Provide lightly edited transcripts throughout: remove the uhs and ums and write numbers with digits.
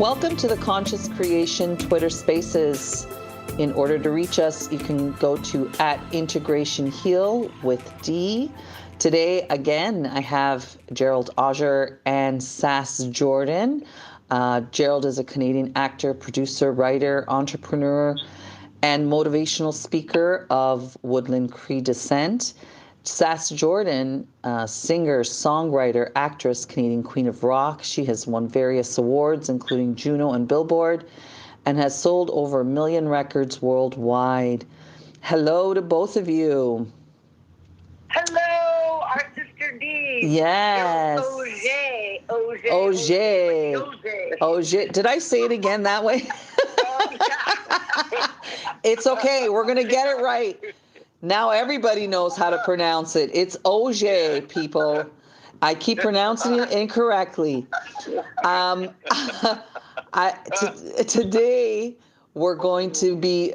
Welcome to the Conscious Creation Twitter Spaces. In order to reach us, you can go to @IntegrationHeal with D. Today, again, I have Gerald Auger Sass Jordan. Gerald is a Canadian actor, producer, writer, entrepreneur, and motivational speaker of Woodland Cree descent. Sass Jordan, singer, songwriter, actress, Canadian Queen of Rock. She has won various awards, including Juno and Billboard, and has sold over 1 million records worldwide. Hello to both of you. Hello, our sister D. Yes. Auger. Did I say it again that way? It's okay. We're going to get it right. Now everybody knows how to pronounce it. It's Auger, people. I keep pronouncing it incorrectly. Today we're going to be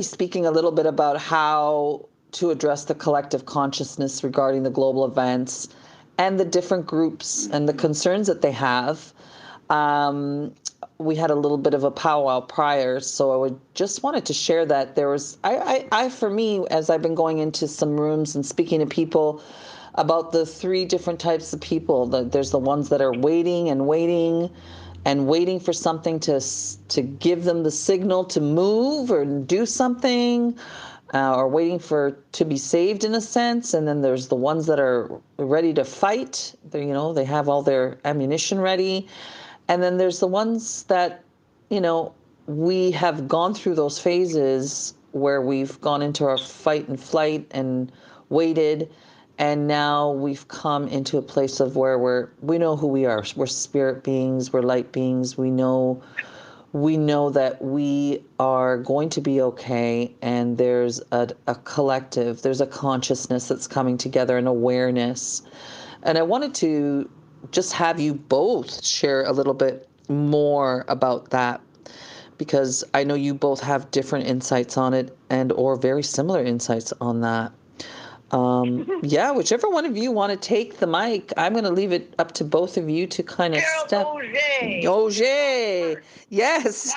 speaking a little bit about how to address the collective consciousness regarding the global events and the different groups and the concerns that they have. We had a little bit of a powwow prior, so I just wanted to share that there was, for me, as I've been going into some rooms and speaking to people about the 3 different types of people. There's the ones that are waiting for something to give them the signal to move or do something, or waiting to be saved in a sense. And then there's the ones that are ready to fight. They have all their ammunition ready. And then there's the ones that, we have gone through those phases where we've gone into our fight and flight and waited. And now we've come into a place of where we know who we are. We're spirit beings. We're light beings. We know that we are going to be okay. And there's a collective, there's a consciousness that's coming together, an awareness. And I wanted to just have you both share a little bit more about that, because I know you both have different insights on it or very similar insights on that. Whichever one of you want to take the mic, I'm going to leave it up to both of you to kind of step. Auger, yes.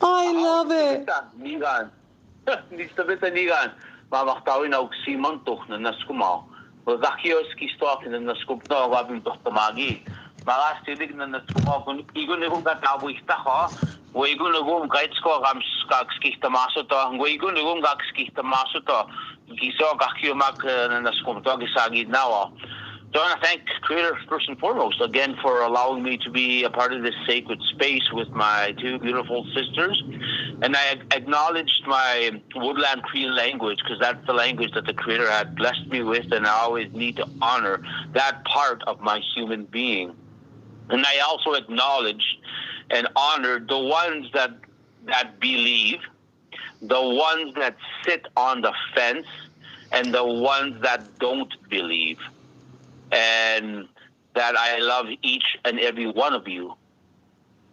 I love it. Mamachtawin og Simon toch na naskumaw. Wagakios kistok na naskupno wabim toch tamagi. Magastidig na naskumaw kun igun igum katabu istako. Wo igun igum kaitsko gam skistamaso to. Wo igun igum skistamaso to. Giso gakiomak na naskumto gisagi nawa. So I want to thank Creator first and foremost again for allowing me to be a part of this sacred space with my 2 beautiful sisters. And I acknowledged my Woodland Cree language because that's the language that the Creator had blessed me with, and I always need to honor that part of my human being. And I also acknowledged and honored the ones that believe, the ones that sit on the fence, and the ones that don't believe. And that I love each and every one of you.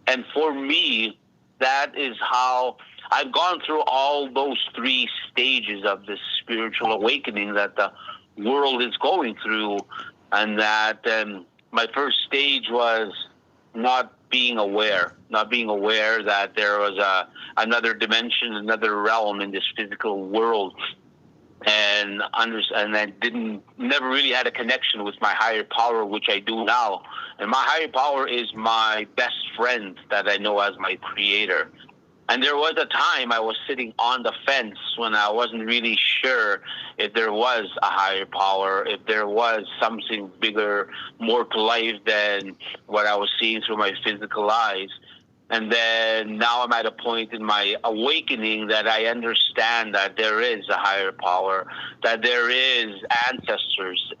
And for me, that is how I've gone through all those 3 stages of this spiritual awakening that the world is going through. And that my first stage was not being aware that there was another dimension, another realm in this physical world. And I never really had a connection with my higher power, which I do now. And my higher power is my best friend that I know as my Creator. And there was a time I was sitting on the fence when I wasn't really sure if there was a higher power, if there was something bigger, more to life than what I was seeing through my physical eyes. And then now I'm at a point in my awakening that I understand that there is a higher power, that there is ancestors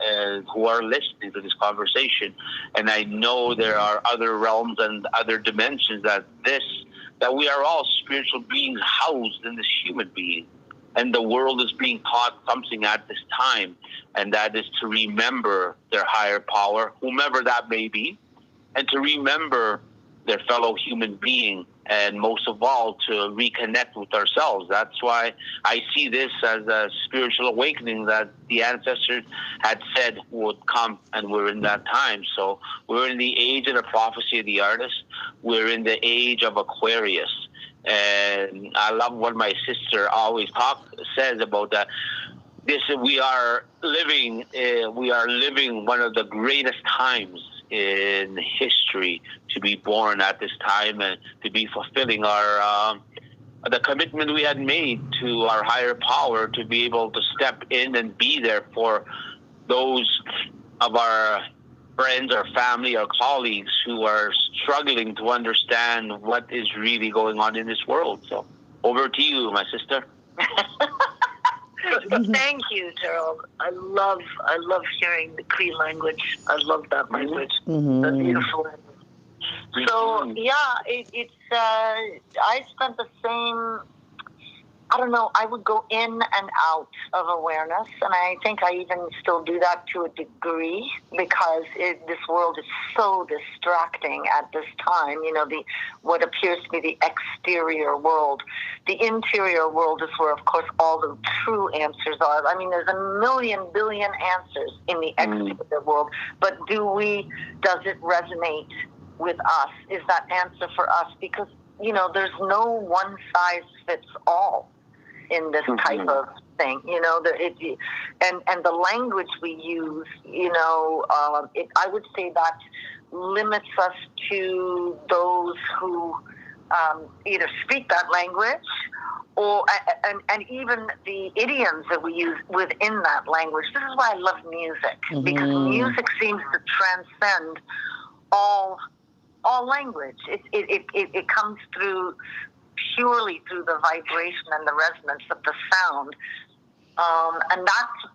who are listening to this conversation. And I know there are other realms and other dimensions that we are all spiritual beings housed in this human being. And the world is being taught something at this time, and that is to remember their higher power, whomever that may be, and to remember their fellow human being, and most of all, to reconnect with ourselves. That's why I see this as a spiritual awakening that the ancestors had said would come, and we're in that time. So we're in the age of the prophecy of the artist. We're in the age of Aquarius. And I love what my sister always says about that. We are living one of the greatest times in history to be born at this time and to be fulfilling our the commitment we had made to our higher power to be able to step in and be there for those of our friends, our family, our colleagues who are struggling to understand what is really going on in this world. So over to you, my sister. Thank you, Gerald. I love hearing the Cree language. I love that language. Mm-hmm. That's beautiful. So yeah, it's. I spent the same. I don't know. I would go in and out of awareness, and I think I even still do that to a degree because this world is so distracting at this time. You know, what appears to be the exterior world. The interior world is where, of course, all the true answers are. I mean, there's a million billion answers in the exterior world, but does it resonate with us? Is that answer for us? Because, you know, there's no one size fits all in this type of thing, you know, and the language we use, you know, I would say that limits us to those who either speak that language or and even the idioms that we use within that language. This is why I love music, because music seems to transcend all language. It comes through purely through the vibration and the resonance of the sound, and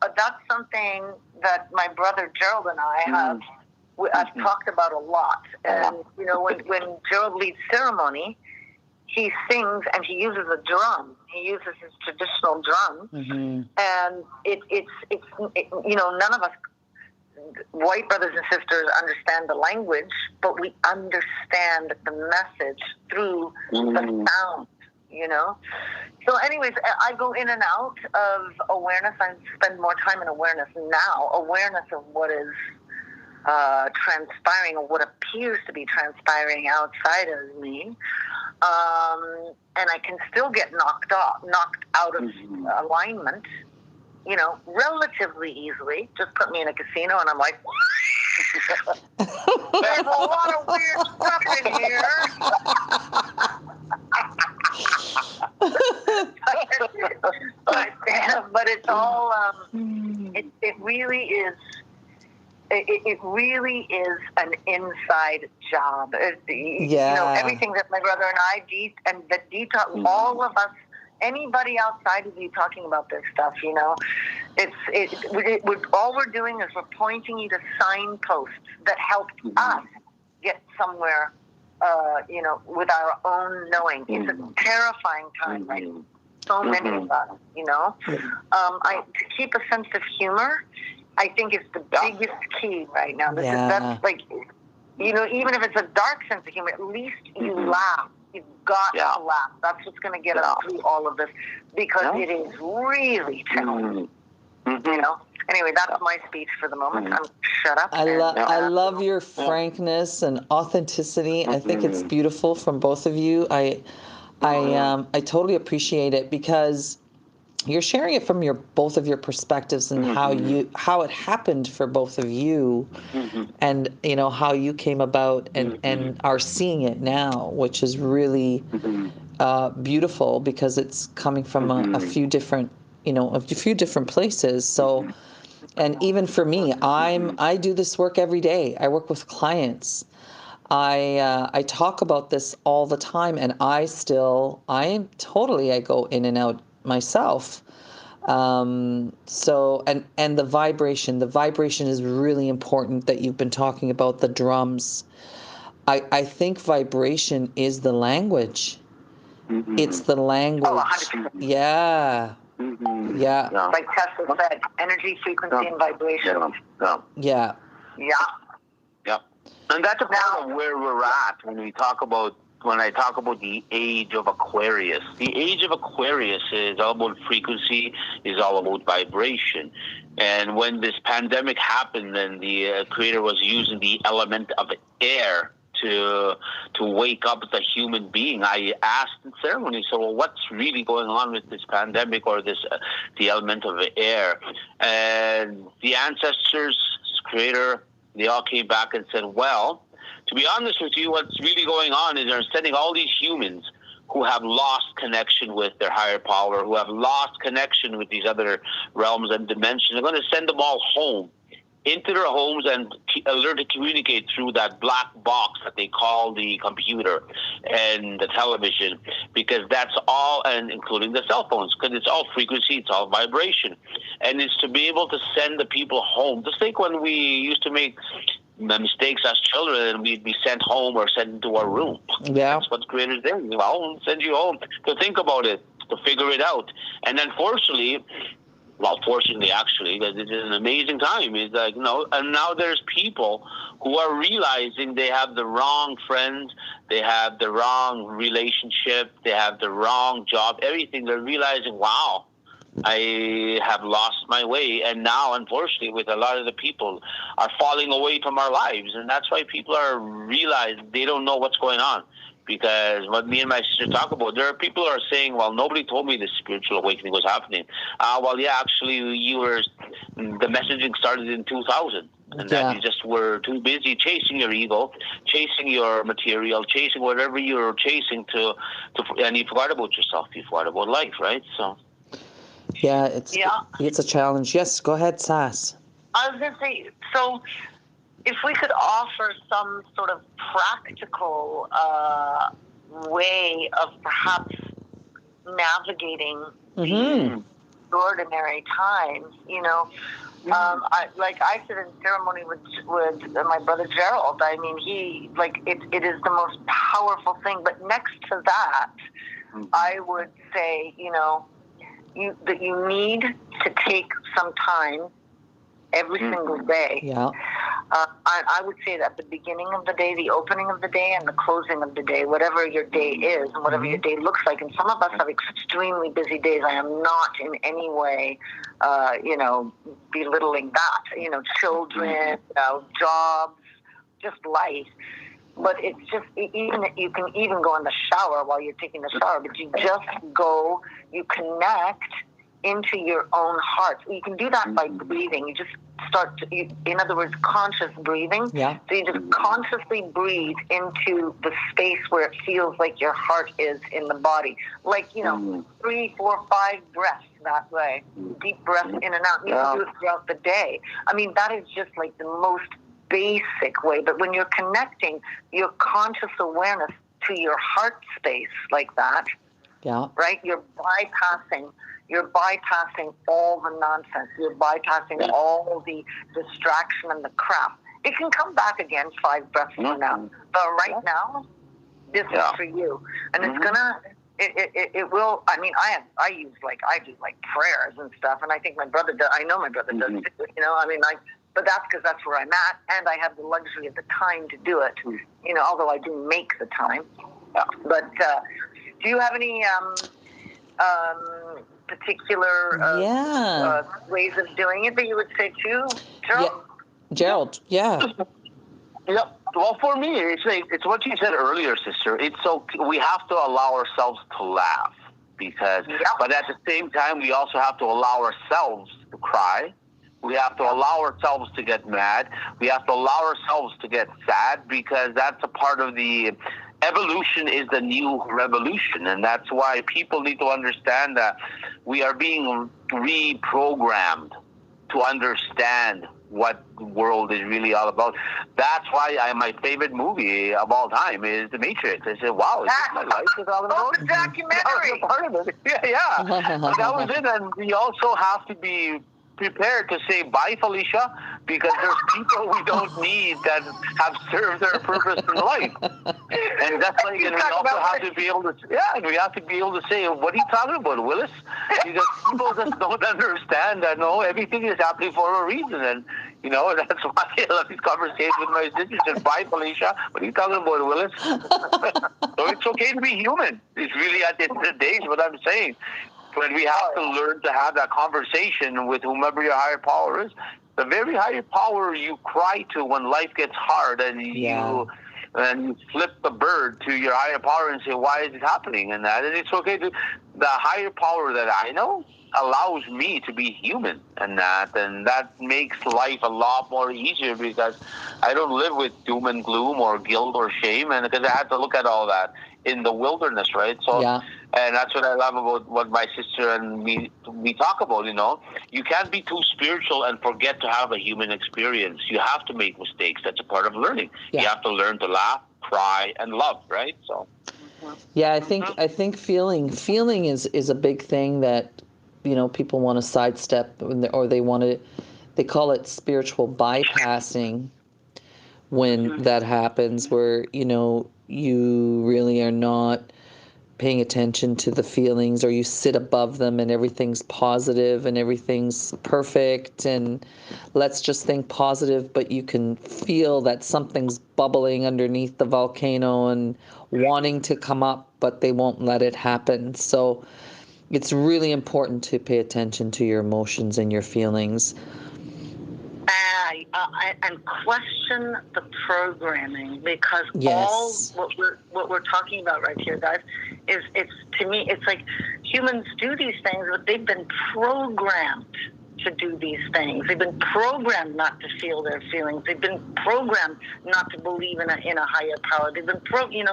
that's something that my brother Gerald and I have I've talked about a lot. And you know, when Gerald leads ceremony, he sings and he uses a drum. He uses his traditional drum, and it's you know, none of us white brothers and sisters understand the language, but we understand the message through the sound, you know? So anyways, I go in and out of awareness. I spend more time in awareness now, awareness of what is transpiring or what appears to be transpiring outside of me. And I can still get knocked out of alignment, you know, relatively easily. Just put me in a casino and I'm like, there's a lot of weird stuff in here. but it's all, it really is. It really is an inside job. You know, everything that my brother and I detox, all of us, anybody outside of you talking about this stuff, you know, all we're doing is we're pointing you to signposts that help us get somewhere, you know, with our own knowing. It's a terrifying time, right? So many of us, you know. To keep a sense of humor, I think is the biggest key right now. That's like, you know, even if it's a dark sense of humor, at least you laugh. You've got to laugh. That's what's going to get us through all of this, because it is really challenging. You know. Anyway, that's my speech for the moment. I'm shut up. I love your frankness and authenticity. I think it's beautiful from both of you. I totally appreciate it, because you're sharing it from both of your perspectives and how it happened for both of you, and you know how you came about and are seeing it now, which is really beautiful, because it's coming from a few different places. So, and even for me, I do this work every day. I work with clients. I talk about this all the time, and I go in and out myself. So, and the vibration is really important, that you've been talking about the drums. I think vibration is the language. It's the language. Oh, 100%. Yeah. Yeah. Like Tesla said, energy, frequency, and vibration. Yeah. And that's a part of where we're at when I talk about the age of Aquarius. The age of Aquarius is all about frequency, is all about vibration. And when this pandemic happened, and the Creator was using the element of air to wake up the human being, I asked in ceremony, so well, what's really going on with this pandemic or this the element of air? And the ancestors, Creator, they all came back and said, well, to be honest with you, what's really going on is they're sending all these humans who have lost connection with their higher power, who have lost connection with these other realms and dimensions. They're going to send them all home, into their homes, and learn to communicate through that black box that they call the computer and the television, because that's all, and including the cell phones, because it's all frequency, it's all vibration. And it's to be able to send the people home. Just think when we used to make mistakes as children, and we'd be sent home or sent into our room. Yeah. That's what Creator's doing. I'll send you home to think about it, to figure it out. And then fortunately, actually, because it is an amazing time. It's like, and now there's people who are realizing they have the wrong friends, they have the wrong relationship, they have the wrong job, everything. They're realizing, wow, I have lost my way. And now, unfortunately, with a lot of the people are falling away from our lives. And that's why people are realizing they don't know what's going on. Because what me and my sister talk about, there are people who are saying, well, nobody told me this spiritual awakening was happening. Well, yeah, actually, the messaging started in 2000. And that you just were too busy chasing your ego, chasing your material, chasing whatever you're chasing and you forgot about yourself. You forgot about life, right? So. Yeah, it's a challenge. Yes, go ahead, Sass. I was going to say, so if we could offer some sort of practical way of perhaps navigating these ordinary times, I sit in ceremony with my brother Gerald. I mean, it is the most powerful thing. But next to that, I would say, that you need to take some time every single day. Yeah. I would say that at the beginning of the day, the opening of the day, and the closing of the day, whatever your day is and whatever your day looks like. And some of us have extremely busy days. I am not in any way, belittling that. Children, jobs, just life. But it's just, you can even go in the shower while you're taking the shower, but you just go, you connect into your own heart. You can do that by breathing. You just start to, in other words, conscious breathing. Yeah. So you just consciously breathe into the space where it feels like your heart is in the body. Like, 3, 4, 5 breaths that way. Deep breath in and out. You can do it throughout the day. I mean, that is just like the most basic way. But when you're connecting your conscious awareness to your heart space like that, right? You're bypassing all the nonsense. You're bypassing all the distraction and the crap. It can come back again 5 breaths from now. But right now, this is for you. And it's gonna, it will, I mean, I do prayers and stuff. And I think my brother does, I know my brother does too, but that's because that's where I'm at. And I have the luxury of the time to do it, although I do make the time. But do you have any particular ways of doing it that you would say too, Gerald? Gerald, Yep. Well, for me, it's what you said earlier, sister. We have to allow ourselves to laugh but at the same time, we also have to allow ourselves to cry. We have to allow ourselves to get mad. We have to allow ourselves to get sad, because that's a part of the evolution is the new revolution. And that's why people need to understand that we are being reprogrammed to understand what the world is really all about. That's why my favorite movie of all time is The Matrix. I said, wow, is this my life is all about? The documentary. That was a part of it. Yeah. That was it. And we also have to be prepared to say bye, Felicia, because there's people we don't need that have served their purpose in life. And that's like, and we also have to be able to, and we have to be able to say, what are you talking about, Willis? Because people just don't understand that, no, everything is happening for a reason. And, You know, that's why I love these conversations with my sister. She said, bye, Felicia. What are you talking about, Willis? So it's okay to be human. It's really, at the end of the day, is what I'm saying. But we have to learn to have that conversation with whomever your higher power is. The very higher power you cry to when life gets hard, and you flip the bird to your higher power and say, why is it happening? And it's okay to, the higher power that I know allows me to be human, and that makes life a lot more easier, because I don't live with doom and gloom or guilt or shame, and because I had to look at all that in the wilderness, right? So, and that's what I love about what my sister and we talk about. You know, you can't be too spiritual and forget to have a human experience. You have to make mistakes. That's a part of learning. You have to learn to laugh, cry, and love, right? So, yeah, I think feeling is a big thing that, you know, people want to sidestep, or they call it spiritual bypassing when that happens, where, you know, you really are not paying attention to the feelings, or you sit above them and everything's positive and everything's perfect, and let's just think positive, but you can feel that something's bubbling underneath the volcano and wanting to come up, but they won't let it happen. So it's really important to pay attention to your emotions and your feelings. And question the programming, because all what we're talking about right here, guys, is it's, to me, it's like humans do these things, but they've been programmed to do these things. They've been programmed not to feel their feelings. They've been programmed not to believe in a higher power. They've been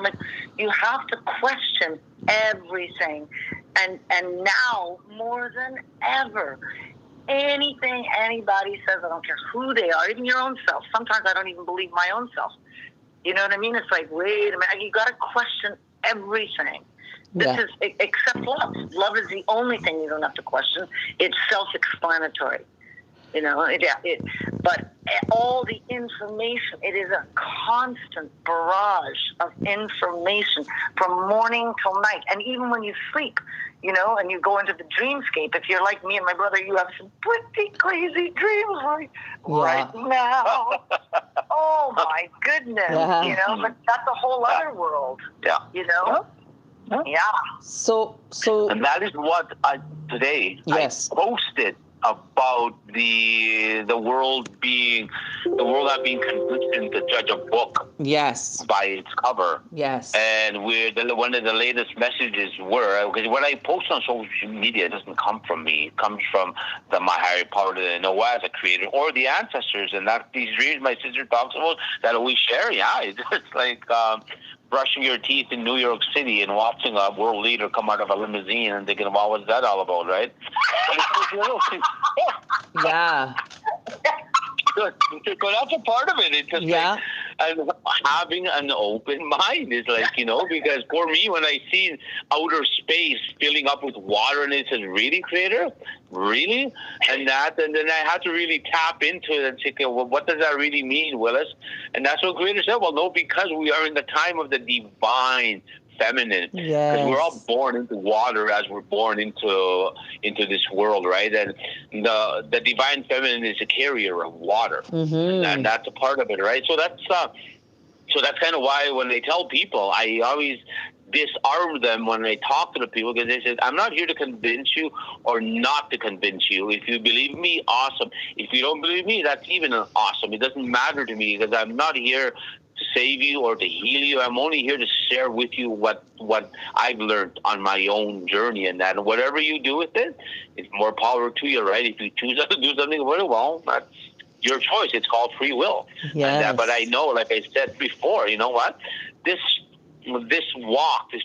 like, you have to question everything, and now more than ever, anything anybody says, I don't care who they are, even your own self. Sometimes I don't even believe my own self. You know what I mean? It's like, wait a minute, you got to question everything. This is, except love. Love is the only thing you don't have to question. It's self-explanatory. You know, but all the information, it is a constant barrage of information from morning till night. And even when you sleep, you know, and you go into the dreamscape, if you're like me and my brother, you have some pretty crazy dreams right now. Oh, my goodness. You know, but that's a whole other world. You know? So and that is what today I posted about the world not being conditioned to judge a book by its cover. And one of the latest messages were, because what I post on social media doesn't come from me. It comes from my higher power that I know as a creator, or the ancestors, and that these dreams my sister talks about that we share. It's like brushing your teeth in New York City and watching a world leader come out of a limousine and thinking, well, what's that all about, right? So that's a part of it. It's just like, and having an open mind is like, you know, because for me, when I see outer space filling up with water and it says, really, creator? Really? And then I had to really tap into it and say, okay, well, what does that really mean, Willis? And that's what creator said. Well, no, because we are in the time of the divine feminine, because we're all born into water as we're born into this world, right? And the divine feminine is a carrier of water, and that's a part of it, right? So that's kind of why when they tell people, I always disarm them when I talk to the people, because they said, I'm not here to convince you or not to convince you. If you believe me, awesome. If you don't believe me, that's even awesome. It doesn't matter to me, because I'm not here to save you or to heal you. I'm only here to share with you what I've learned on my own journey, and that whatever you do with it, it's more power to you, right? If you choose to do something with it, well, that's your choice. It's called free will. But I know, like I said before, you know what? This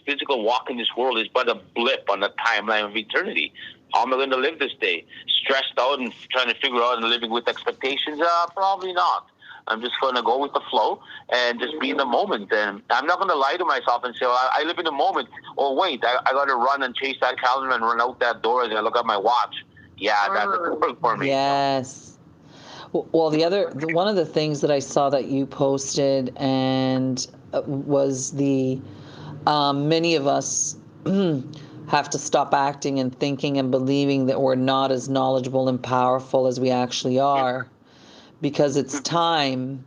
physical walk in this world is but a blip on the timeline of eternity. How am I going to live this day? Stressed out and trying to figure out and living with expectations? Probably not. I'm just going to go with the flow and just be in the moment. And I'm not going to lie to myself and say, well, I live in the moment. Oh, wait, I got to run and chase that calendar and run out that door as I look at my watch. Yeah, that doesn't work for me. Yes. Well, one of the things that I saw that you posted and was many of us have to stop acting and thinking and believing that we're not as knowledgeable and powerful as we actually are. because it's time.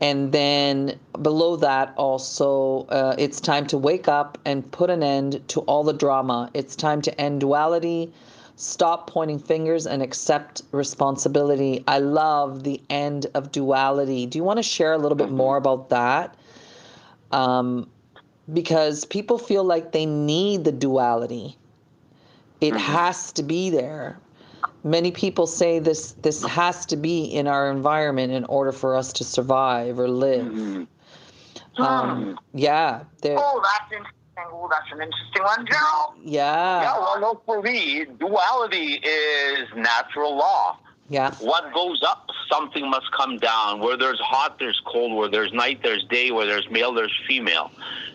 And then below that also, it's time to wake up and put an end to all the drama. It's time to end duality, stop pointing fingers, and accept responsibility. I love the end of duality. Do you want to share a little bit more about that? Because people feel like they need the duality. It has to be there. Many people say this has to be in our environment in order for us to survive or live. Yeah. Oh, that's interesting. Oh, that's an interesting one, Gerald. Yeah. Yeah, well, no, for me, duality is natural law. Yeah. What goes up, something must come down. Where there's hot, there's cold. Where there's night, there's day. Where there's male, there's female.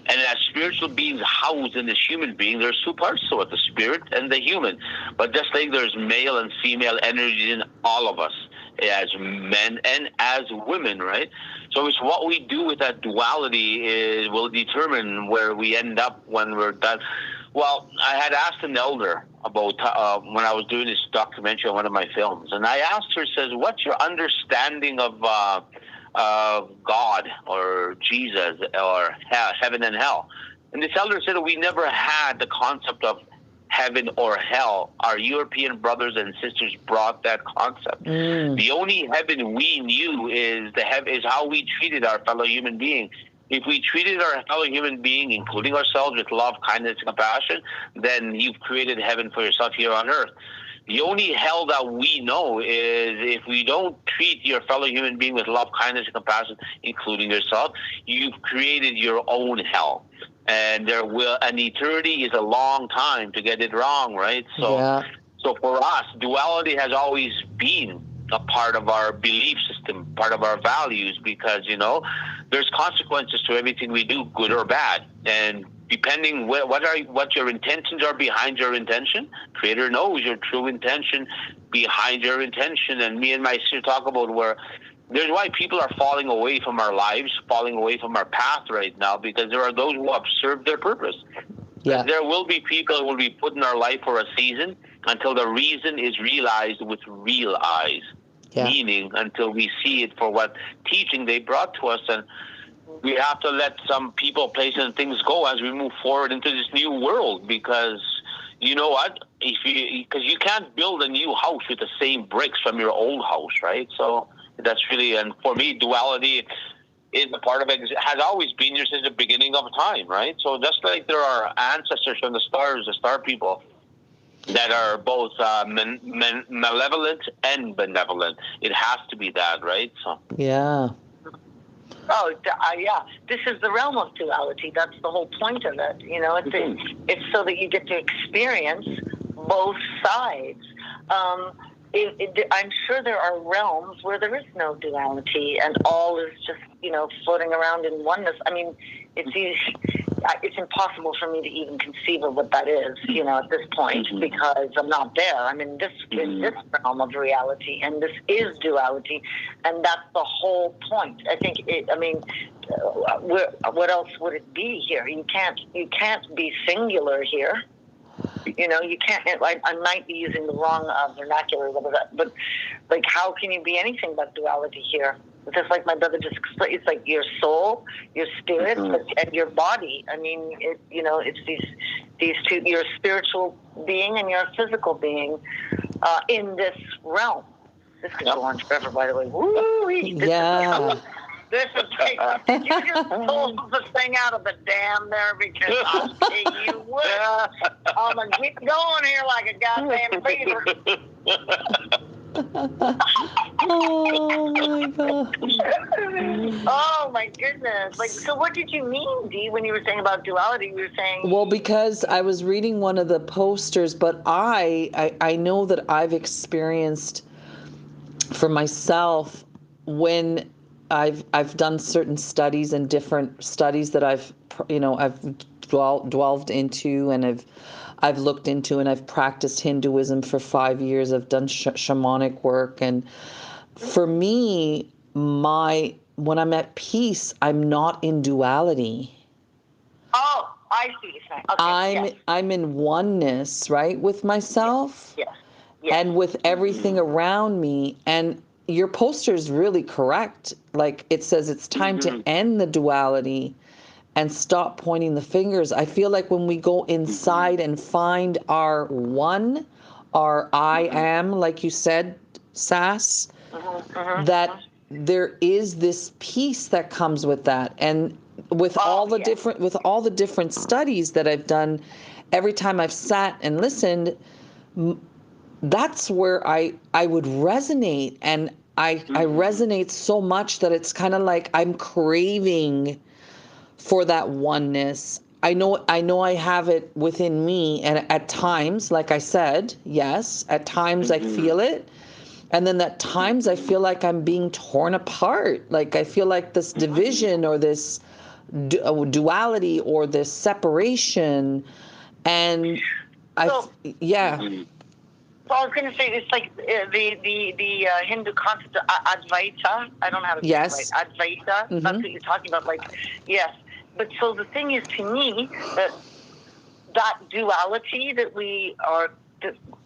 And as spiritual beings housed in this human being, there's two parts to it, the spirit and the human. But just like there's male and female energy in all of us, as men and as women, right? So it's what we do with that duality will determine where we end up when we're done. Well, I had asked an elder about when I was doing this documentary on one of my films, and I asked her, says, what's your understanding of God or Jesus or heaven and hell? And this elder said, we never had the concept of heaven or hell. Our European brothers and sisters brought that concept. The only heaven we knew is how we treated our fellow human being. If we treated our fellow human being, including ourselves, with love, kindness, and compassion, then you've created heaven for yourself here on earth. The only hell that we know is if we don't treat your fellow human being with love, kindness, and compassion, including yourself, you've created your own hell. And an eternity is a long time to get it wrong, right? So for us, duality has always been a part of our belief system, part of our values, because, there's consequences to everything we do, good or bad. And depending what your intentions are behind your intention, Creator knows your true intention behind your intention. And me and my sister talk about there's why people are falling away from our lives, falling away from our path right now, because there are those who have served their purpose. Yeah. There will be people who will be put in our life for a season until the reason is realized with real eyes. Yeah. Meaning until we see it for what teaching they brought to us. And we have to let some people, places, and things go as we move forward into this new world, because you know what? Because you can't build a new house with the same bricks from your old house, right? So that's really, and for me, duality is a part of it. It has always been here since the beginning of time, right? So just like there are ancestors from the stars, the star people, that are both malevolent and benevolent. It has to be that, right? So yeah. Oh, yeah. This is the realm of duality. That's the whole point of it. It's so that you get to experience both sides. I'm sure there are realms where there is no duality and all is just, floating around in oneness. I mean, it's impossible for me to even conceive of what that is, at this point, because I'm not there. I'm in this realm of reality, and this is duality, and that's the whole point. I think what else would it be here? You can't be singular here. You can't. I might be using the wrong vernacular, but like, how can you be anything but duality here? Just like my brother just explained, it's like your soul, your spirit, and your body. I mean, it's these two. You're a spiritual being and you're a physical being in this realm. This could go on forever, by the way. Woo-wee. Yeah. This is you just pulled the thing out of the dam there, because I'll tell you what, I'm gonna keep going here like a goddamn fever. Oh my God. Oh my goodness. So what did you mean, Dee, when you were saying about duality? You were saying, well, because I was reading one of the posters, but I know that I've experienced for myself when I've done certain studies and different studies that I've delved into, and I've looked into, and I've practiced Hinduism for 5 years. I've done shamanic work, and for me, when I'm at peace, I'm not in duality. Oh, I see what you're saying. Okay, I'm in oneness, right, with myself, yes. and with everything around me, and your poster is really correct. Like it says, it's time to end the duality and stop pointing the fingers. I feel like when we go inside and find our one, our I am, like you said, Sass, that there is this peace that comes with that. And with all the different studies that I've done, every time I've sat and listened, that's where I would resonate, and I resonate so much that it's kind of like I'm craving for that oneness. I know I have it within me, and at times, like I said, yes, at times I feel it, and then at times I feel like I'm being torn apart. Like I feel like this division or this duality or this separation, and So I was going to say, it's like the Hindu concept of Advaita. I don't know how to say it right. Advaita. That's what you're talking about. Like, yes. But so the thing is, to me, that duality that we are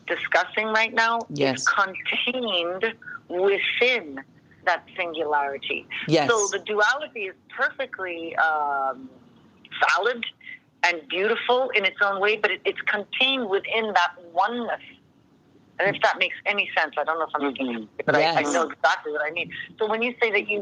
discussing right now is contained within that singularity. Yes. So the duality is perfectly valid and beautiful in its own way, but it's contained within that oneness. And if that makes any sense, I don't know if I'm making it, but I know exactly what I mean. So when you say that you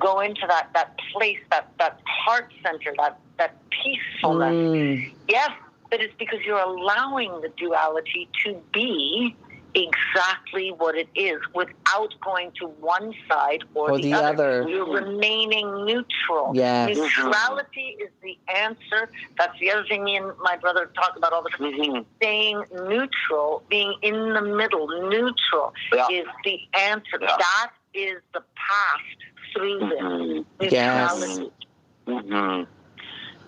go into that place, that heart center, that peacefulness, yes, but it's because you're allowing the duality to be exactly what it is without going to one side or the other. You're remaining neutral. Yes. Neutrality is the answer. That's the other thing me and my brother talk about all the time. Staying neutral, being in the middle, neutral is the answer. That is the path through this neutrality.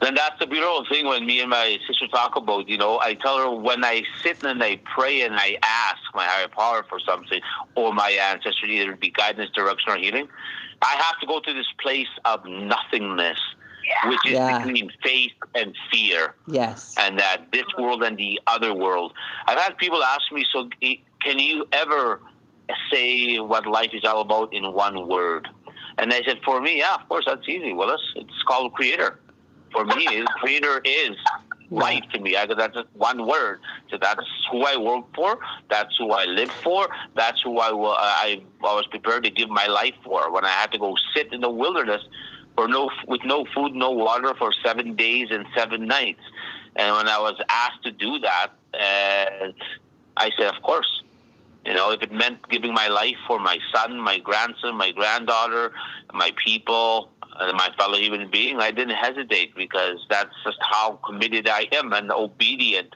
Then that's the beautiful thing when me and my sister talk about, I tell her when I sit and I pray and I ask my higher power for something or my ancestors, either be guidance, direction, or healing, I have to go to this place of nothingness, which is between faith and fear. Yes. And that this world and the other world. I've had people ask me, so can you ever say what life is all about in one word? And I said, for me, of course, that's easy, Willis. It's called Creator. For me, Creator is life to me. That's just one word. So that's who I work for. That's who I live for. That's who I was prepared to give my life for. When I had to go sit in the wilderness with no food, no water for 7 days and 7 nights. And when I was asked to do that, I said, of course. If it meant giving my life for my son, my grandson, my granddaughter, my people, and my fellow human being, I didn't hesitate, because that's just how committed I am and obedient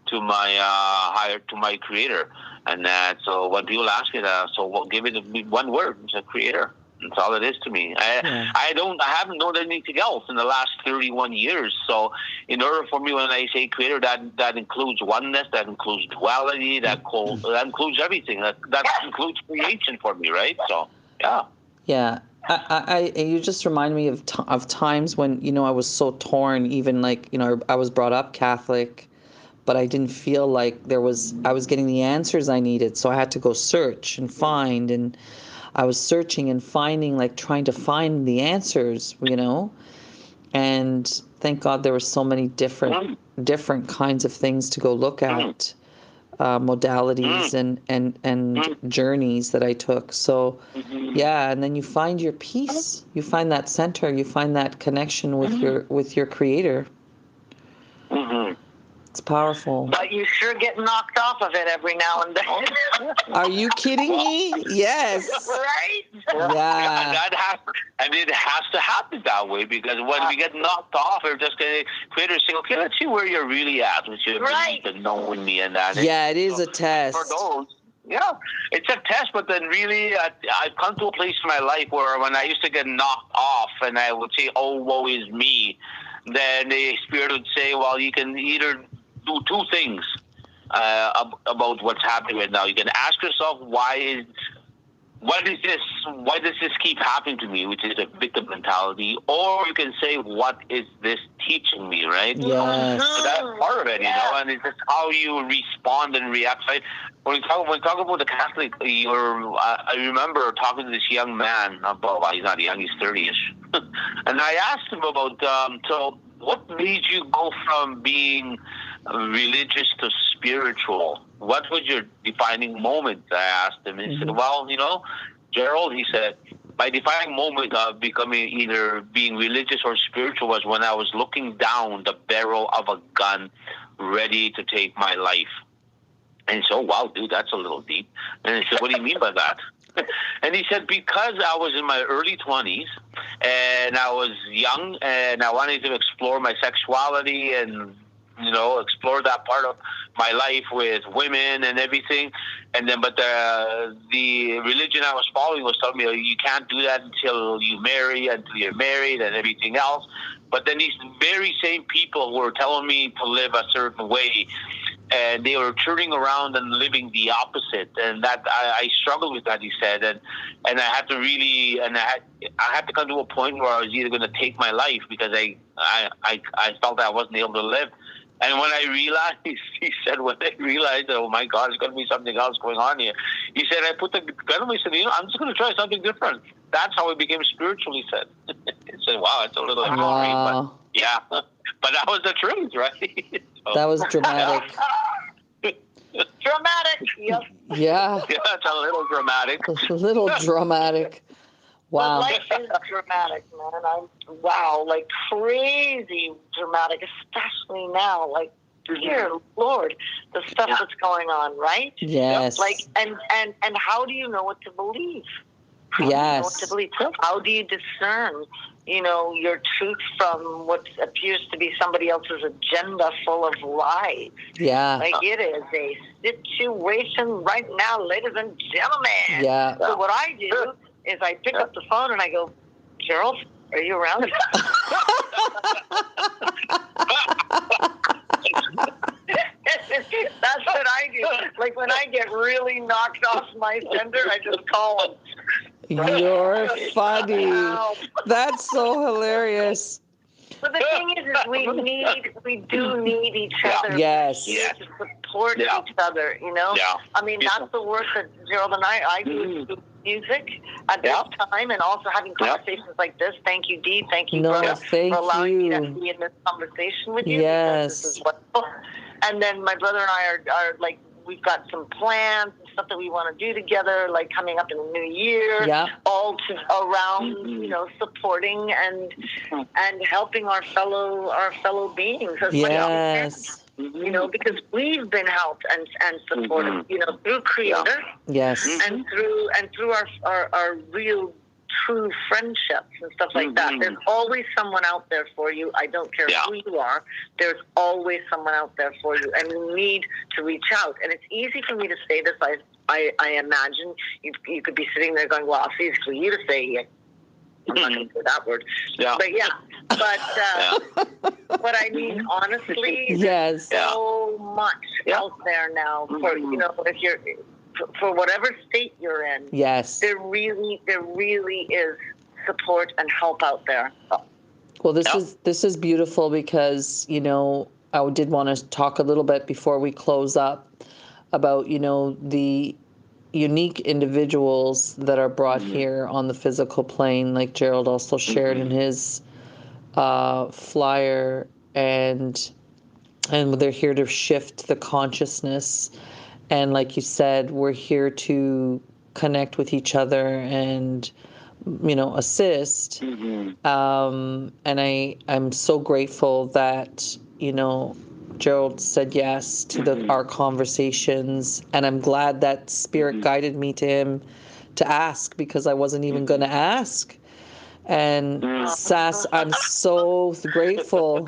to my Creator. And so when people ask me that, give it one word. It's a Creator. That's all it is to me. I haven't known anything else in the last 31 years. So in order for me, when I say Creator, that includes oneness, that includes duality, that includes everything. That includes creation for me, right? So, yeah. Yeah. You just remind me of times when, I was so torn, even like, I was brought up Catholic, but I didn't feel like I was getting the answers I needed. So I had to go search and find, and I was searching and finding, like trying to find the answers, and thank God there were so many different kinds of things to go look at. Modalities and journeys that I took. So, and then you find your peace. You find that center. You find that connection with your Creator. It's powerful. But you sure get knocked off of it every now and then. Are you kidding me? Yes. Right? Yeah. And it has to happen that way, because when we get knocked off, we're just going to Creator say, okay, let's see where you're really at, with your belief and knowing me and that. Yeah, it is a test. For those, it's a test, but then really, I've come to a place in my life where when I used to get knocked off and I would say, oh, woe is me, then the Spirit would say, well, you can either do two things about what's happening right now. You can ask yourself, why why does this keep happening to me, which is a victim mentality, or you can say, what is this teaching me, right? Yes. So that's part of it, and it's just how you respond and react, right? When we talk about the Catholic, I remember talking to this young man about, well, he's not young, he's 30-ish, and I asked him about, so what made you go from being religious to spiritual? What was your defining moment? I asked him. He said, well, Gerald, he said, my defining moment of becoming either being religious or spiritual was when I was looking down the barrel of a gun ready to take my life. And so, wow, dude, that's a little deep. And I said, what do you mean by that? And he said, because I was in my early 20s and I was young and I wanted to explore my sexuality and, explore that part of my life with women and everything. And then, but the religion I was following was telling me, you can't do that until you're married and everything else. But then these very same people were telling me to live a certain way, and they were turning around and living the opposite. And that I struggled with that, he said, and I had to really, and I had to come to a point where I was either going to take my life because I felt that I wasn't able to live. And when I realized, he said, when I realized that, oh my God, there's going to be something else going on here, he said, I put the gun on me, he said, I'm just going to try something different. That's how I became spiritual, he said. He said, wow, it's a little extreme, but yeah. But that was the truth, right? So, that was dramatic. Dramatic, yep. Yeah. Yeah, it's a little dramatic. A little dramatic. Wow. But life is dramatic, man. Like crazy dramatic, especially now. Like, dear Lord, the stuff that's going on, right? Yes. Like, and how do you know what to believe? How do you know what to believe? How do you discern, your truth from what appears to be somebody else's agenda full of lies? Yeah. Like, it is a situation right now, ladies and gentlemen. Yeah. So what I do is I pick up the phone and I go, Gerald, are you around? That's what I do. Like, when I get really knocked off my center, I just call him. You're funny. That's so hilarious. But the thing is we do need each other. Yes. We need to support each other, Yeah. I mean, that's the work that Gerald and I do through music at this time, and also having conversations like this. Thank you, Dee. Thank you for allowing me to be in this conversation with you. Yes. This is wonderful. And then my brother and I are like, we've got some plans and stuff that we want to do together, like coming up in the new year, all around, supporting and helping our fellow beings as much as we can. Because we've been helped and supported, through Creator, and through our real true friendships and stuff like that. There's always someone out there for you. I don't care who you are. There's always someone out there for you, and we need to reach out. And it's easy for me to say this. I imagine you could be sitting there going, well, it's easy for you to say. I'm not going to say that word. Yeah. But I mean, honestly, there's so much out there now for, if you're, for whatever state you're in. Yes. There really is support and help out there. Well, this is beautiful because, I did want to talk a little bit before we close up about, the unique individuals that are brought here on the physical plane, like Gerald also shared in his flyer, and they're here to shift the consciousness. And like you said, we're here to connect with each other and, assist. And I'm so grateful that, Gerald said yes to our conversations. And I'm glad that Spirit guided me to him to ask, because I wasn't even going to ask. And Sass, I'm so grateful.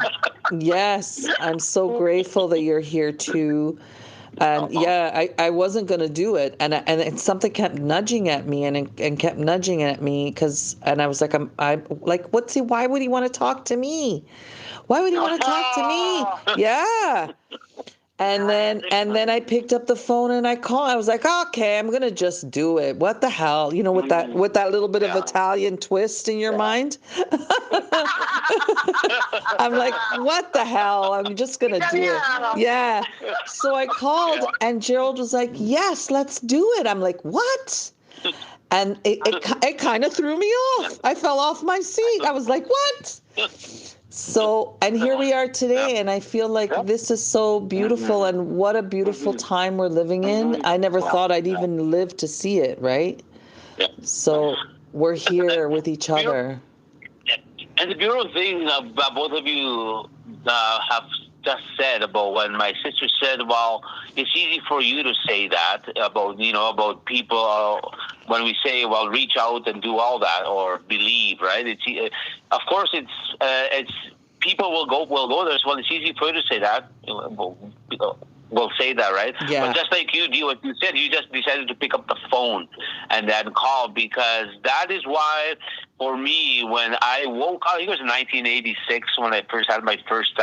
Yes, I'm so grateful that you're here too. And I wasn't going to do it. And something kept nudging at me and kept nudging at me and I was like, why would he want to talk to me? Why would he want to talk to me? Yeah. And then I picked up the phone and I called. I was like, okay, I'm gonna just do it. What the hell, with that little bit of Italian twist in your mind. I'm like, what the hell? I'm just gonna do it. Yeah. So I called and Gerald was like, yes, let's do it. I'm like, what? And it kind of threw me off. I fell off my seat. I was like, what? So, and here we are today, and I feel like this is so beautiful, and what a beautiful time we're living in. I never thought I'd even live to see it, right? So we're here with each other. And the beautiful thing both of you have just said about when my sister said, well, it's easy for you to say that about people when we say, well, reach out and do all that or believe, right? It's of course it's people will go there. Well, it's easy for you to say that. We'll say that, right? Yeah. But just like you do, what you said, you just decided to pick up the phone and then call, because that is why, for me, when I woke up, I think it was in 1986 when I first had my first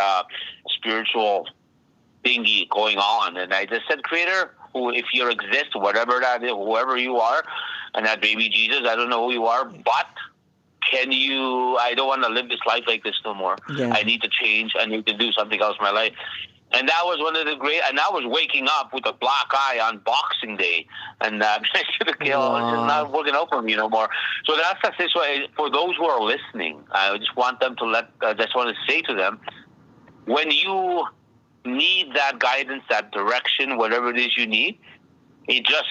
spiritual thingy going on, and I just said, Creator, who, if you exist, whatever that is, whoever you are, and that baby Jesus, I don't know who you are, but I don't want to live this life like this no more. Yeah. I need to change. I need to do something else in my life. And that was one of the great, and I was waking up with a black eye on Boxing Day, and it's just not working out for me no more. So that's this way. For those who are listening, I just want them to just want to say to them, when you need that guidance, that direction, whatever it is you need, you just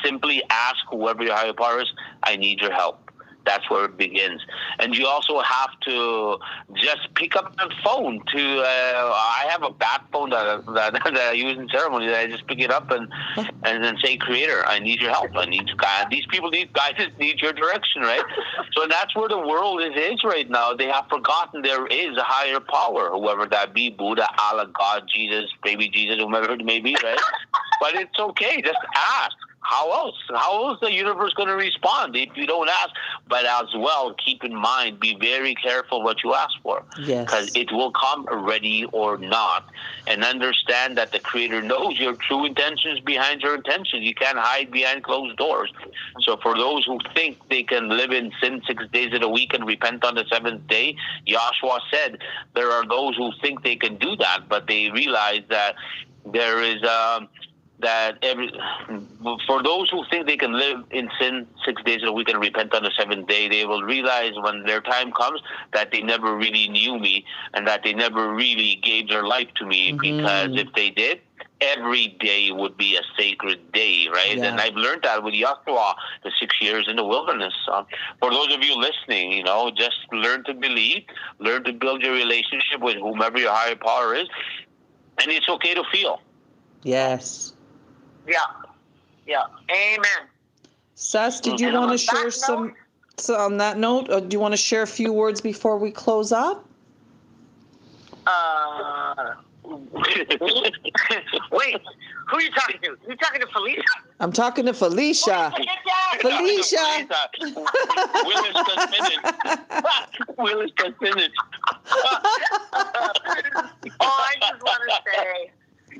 simply ask whoever your higher power is, I need your help. That's where it begins. And you also have to just pick up the phone I have a bat phone that I use in ceremonies. I just pick it up and then say, Creator, I need your help. I need to guide. These people need guidance, need your direction, right? So that's where the world is right now. They have forgotten there is a higher power, whoever that be, Buddha, Allah, God, Jesus, baby Jesus, whomever it may be, right? But it's okay. Just ask. How else? How is the universe going to respond if you don't ask? But as well, keep in mind, be very careful what you ask for. Yes. Because it will come ready or not. And understand that the Creator knows your true intentions behind your intentions. You can't hide behind closed doors. So for those who think they can live in sin 6 days of the week and repent on the seventh day, Yahshua said there are those who think they can do that, but they realize that there is for those who think they can live in sin 6 days a week and repent on the seventh day, they will realize when their time comes that they never really knew me and that they never really gave their life to me, because if they did, every day would be a sacred day, right? Yeah. And I've learned that with Yahshua, the 6 years in the wilderness. For those of you listening, just learn to believe, learn to build your relationship with whomever your higher power is, and it's okay to feel. Yes. Yeah. Amen. Sass, did you want to share on that note, or do you want to share a few words before we close up? Wait, who are you talking to? You talking to Felicia? I'm talking to Felicia. Felicia. Willis just finished. I just want to say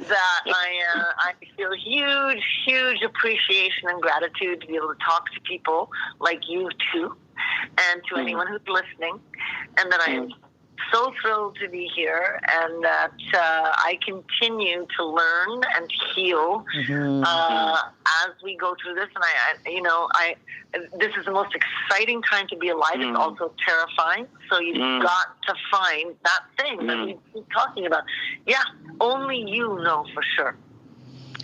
that I feel huge appreciation and gratitude to be able to talk to people like you two, and to anyone who's listening, and that I am so thrilled to be here, and that I continue to learn and heal as we go through this. And I this is the most exciting time to be alive. It's also terrifying. So you've got to find that thing that we keep talking about. Yeah, only you know for sure.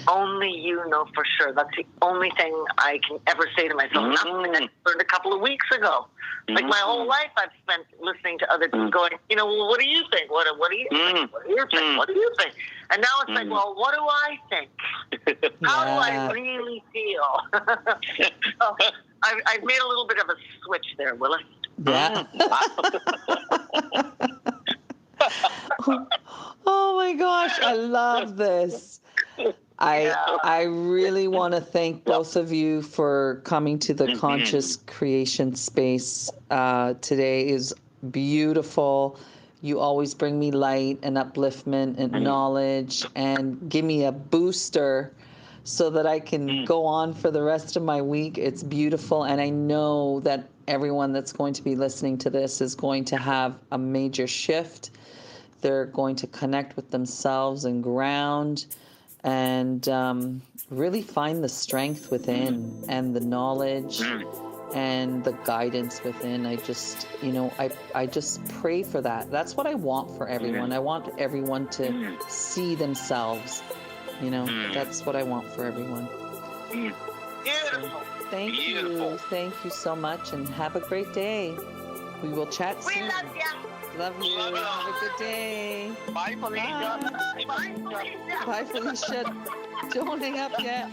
Only you know for sure. That's the only thing I can ever say to myself. That's something I learned a couple of weeks ago. Like my whole life I've spent listening to other people going, well, what do you think? What do you think? What do you think? What do you think? And now it's like, well, what do I think? How do I really feel? So I've made a little bit of a switch there, Willis. Yeah. Oh my gosh, I love this. I really want to thank both of you for coming to the Conscious Creation Space today. Is beautiful. You always bring me light and upliftment and knowledge and give me a booster so that I can go on for the rest of my week. It's beautiful. And I know that everyone that's going to be listening to this is going to have a major shift. They're going to connect with themselves and ground and really find the strength within and the knowledge and the guidance within. I just, I just pray for that. That's what I want for everyone. I want everyone to see themselves. That's what I want for everyone. Beautiful. Thank you. Thank you so much, and have a great day. We will chat soon. We love you. Love you. Love you. Have a good day. Bye, Felicia. Bye. Bye, Felicia. Bye, Felicia. Don't hang up yet.